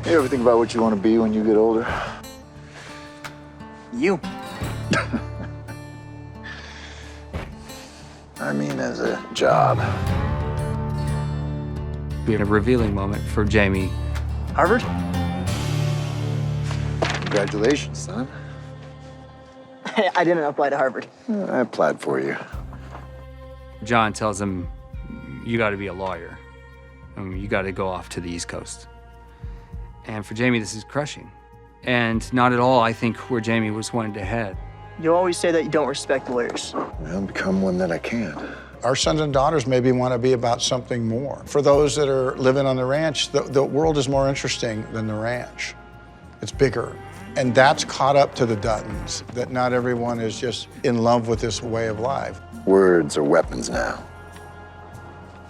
You ever think about what you want to be when you get older? You. I mean, as a job. We had a revealing moment for Jamie. Harvard? Congratulations, son. I didn't apply to Harvard. I applied for you. John tells him, you got to be a lawyer. I mean, you got to go off to the East Coast. And for Jamie, this is crushing. And not at all, I think, where Jamie was wanting to head. You always say that you don't respect lawyers. I'll become one that I can. Our sons and daughters maybe want to be about something more. For those that are living on the ranch, the world is more interesting than the ranch. It's bigger. And that's caught up to the Duttons, that not everyone is just in love with this way of life. Words are weapons now.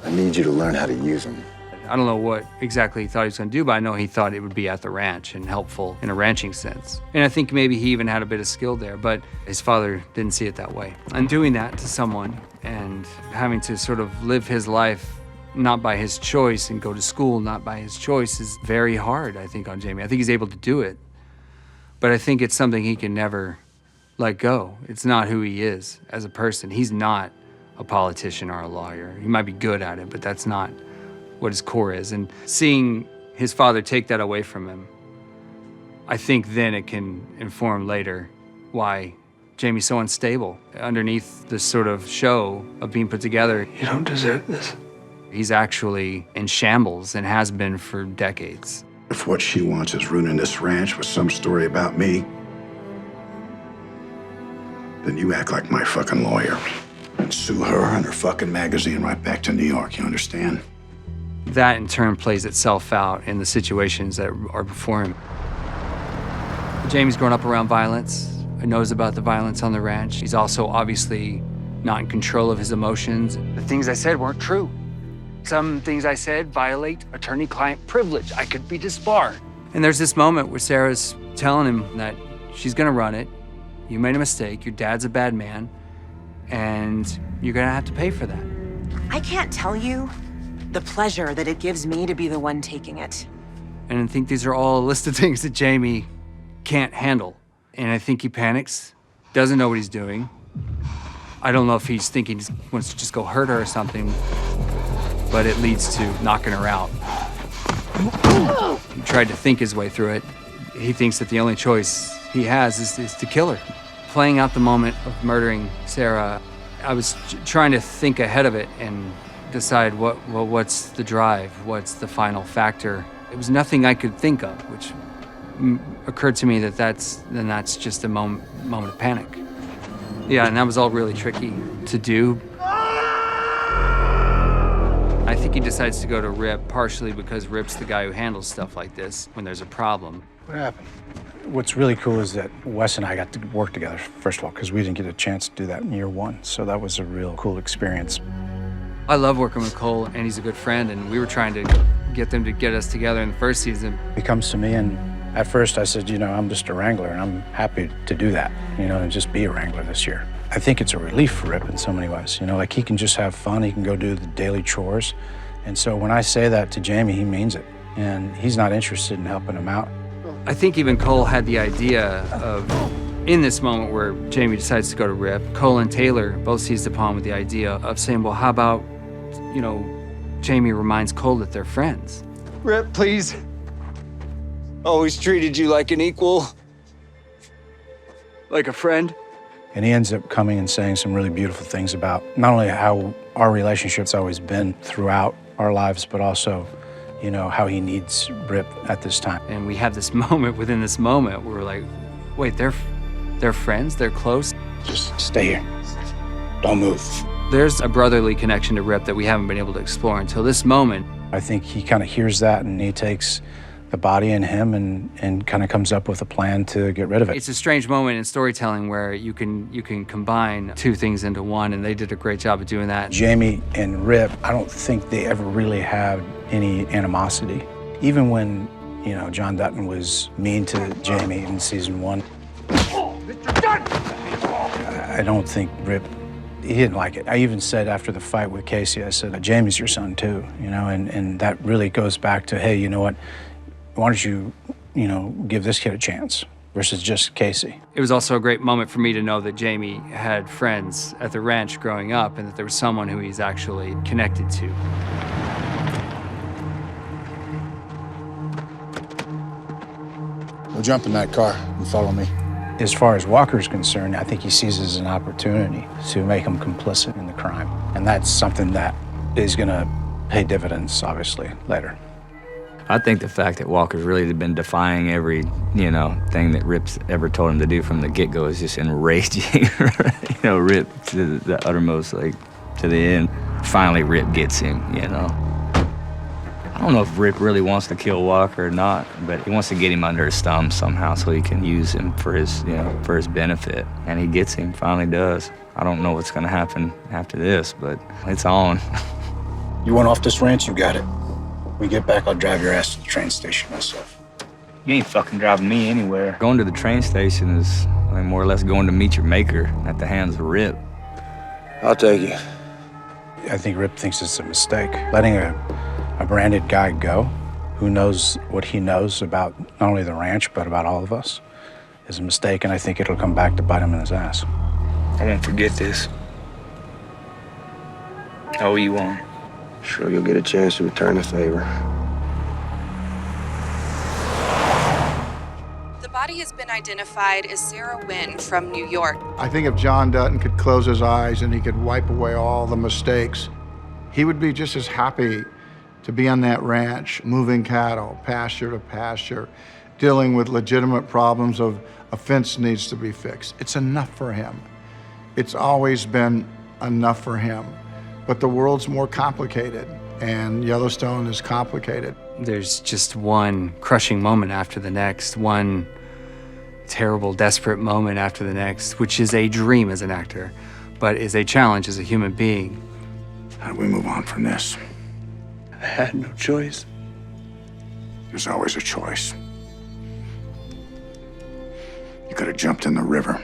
I need you to learn how to use them. I don't know what exactly he thought he was going to do, but I know he thought it would be at the ranch and helpful in a ranching sense. And I think maybe he even had a bit of skill there, but his father didn't see it that way. And doing that to someone and having to sort of live his life not by his choice and go to school not by his choice is very hard, I think, on Jamie. I think he's able to do it, but I think it's something he can never let go. It's not who he is as a person. He's not a politician or a lawyer. He might be good at it, but that's not what his core is. And seeing his father take that away from him, I think then it can inform later why Jamie's so unstable. Underneath this sort of show of being put together, You don't deserve this. he's actually in shambles and has been for decades. If what she wants is ruining this ranch with some story about me, then you act like my fucking lawyer and sue her and her fucking magazine right back to New York, you understand? That in turn plays itself out in the situations that are before him. Jamie's grown up around violence, knows about the violence on the ranch. He's also obviously not in control of his emotions. The things I said weren't true. Some things I said violate attorney-client privilege. I could be disbarred. And there's this moment where Sarah's telling him that she's gonna run it. You made a mistake, your dad's a bad man, and you're gonna have to pay for that. I can't tell you the pleasure that it gives me to be the one taking it. And I think these are all a list of things that Jamie can't handle. And I think he panics, doesn't know what he's doing. I don't know if he's thinking he wants to just go hurt her or something, but it leads to knocking her out. He tried to think his way through it. He thinks that the only choice he has is to kill her. Playing out the moment of murdering Sarah, I was trying to think ahead of it and decide what's the drive, what's the final factor. It was nothing I could think of, which occurred to me that that's just a moment of panic. Yeah, and that was all really tricky to do. I think he decides to go to Rip partially because Rip's the guy who handles stuff like this when there's a problem. What happened? What's really cool is that Wes and I got to work together, first of all, because we didn't get a chance to do that in year one. So that was a real cool experience. I love working with Cole, and he's a good friend, and we were trying to get them to get us together in the first season. He comes to me, and at first I said, I'm just a wrangler, and I'm happy to do that, and just be a wrangler this year. I think it's a relief for Rip in so many ways. Like he can just have fun, he can go do the daily chores. And so when I say that to Jamie, he means it, and he's not interested in helping him out. I think even Cole had the idea of, in this moment where Jamie decides to go to Rip, Cole and Taylor both seized upon with the idea of saying, well, how about, Jamie reminds Cole that they're friends. Rip, please. Always treated you like an equal. Like a friend. And he ends up coming and saying some really beautiful things about not only how our relationship's always been throughout our lives, but also, how he needs Rip at this time. And we have this moment within this moment where we're like, wait, they're friends, they're close. Just stay here. Don't move. There's a brotherly connection to Rip that we haven't been able to explore until this moment. I think he kind of hears that and he takes the body in him and kind of comes up with a plan to get rid of it. It's a strange moment in storytelling where you can combine two things into one, and they did a great job of doing that. Jamie and Rip, I don't think they ever really had any animosity. Even when, John Dutton was mean to Jamie in season 1. Mr. Dutton! I don't think Rip, he didn't like it. I even said after the fight with Casey, I said, Jamie's your son too, and that really goes back to, hey, you know what? why don't you, give this kid a chance versus just Casey. It was also a great moment for me to know that Jamie had friends at the ranch growing up and that there was someone who he's actually connected to. We'll jump in that car and follow me. As far as Walker's concerned, I think he sees it as an opportunity to make him complicit in the crime. And that's something that is gonna pay dividends, obviously, later. I think the fact that Walker's really been defying every, thing that Rip's ever told him to do from the get-go is just enraging, Rip to the uttermost, to the end. Finally, Rip gets him, I don't know if Rip really wants to kill Walker or not, but he wants to get him under his thumb somehow so he can use him for his, for his benefit. And he gets him, finally does. I don't know what's gonna happen after this, but it's on. You want off this ranch, you got it. When we get back, I'll drive your ass to the train station myself. You ain't fucking driving me anywhere. Going to the train station is more or less going to meet your maker at the hands of Rip. I'll take you. I think Rip thinks it's a mistake. Letting a branded guy go, who knows what he knows about not only the ranch, but about all of us, is a mistake, and I think it'll come back to bite him in his ass. I won't forget this. I owe you one. Sure you'll get a chance to return the favor. The body has been identified as Sarah Wynn from New York. I think if John Dutton could close his eyes and he could wipe away all the mistakes, he would be just as happy to be on that ranch, moving cattle, pasture to pasture, dealing with legitimate problems of a fence needs to be fixed. It's enough for him. It's always been enough for him. But the world's more complicated, and Yellowstone is complicated. There's just one crushing moment after the next, one terrible, desperate moment after the next, which is a dream as an actor, but is a challenge as a human being. How do we move on from this? I had no choice. There's always a choice. You could have jumped in the river.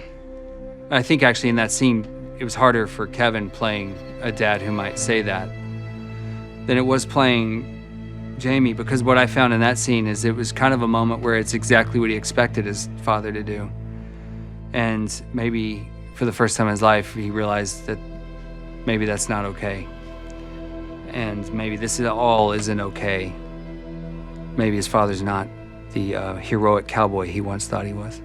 I think actually in that scene, it was harder for Kevin playing a dad who might say that than it was playing Jamie, because what I found in that scene is it was kind of a moment where it's exactly what he expected his father to do. And maybe for the first time in his life, he realized that maybe that's not okay. And maybe this all isn't okay. Maybe his father's not the heroic cowboy he once thought he was.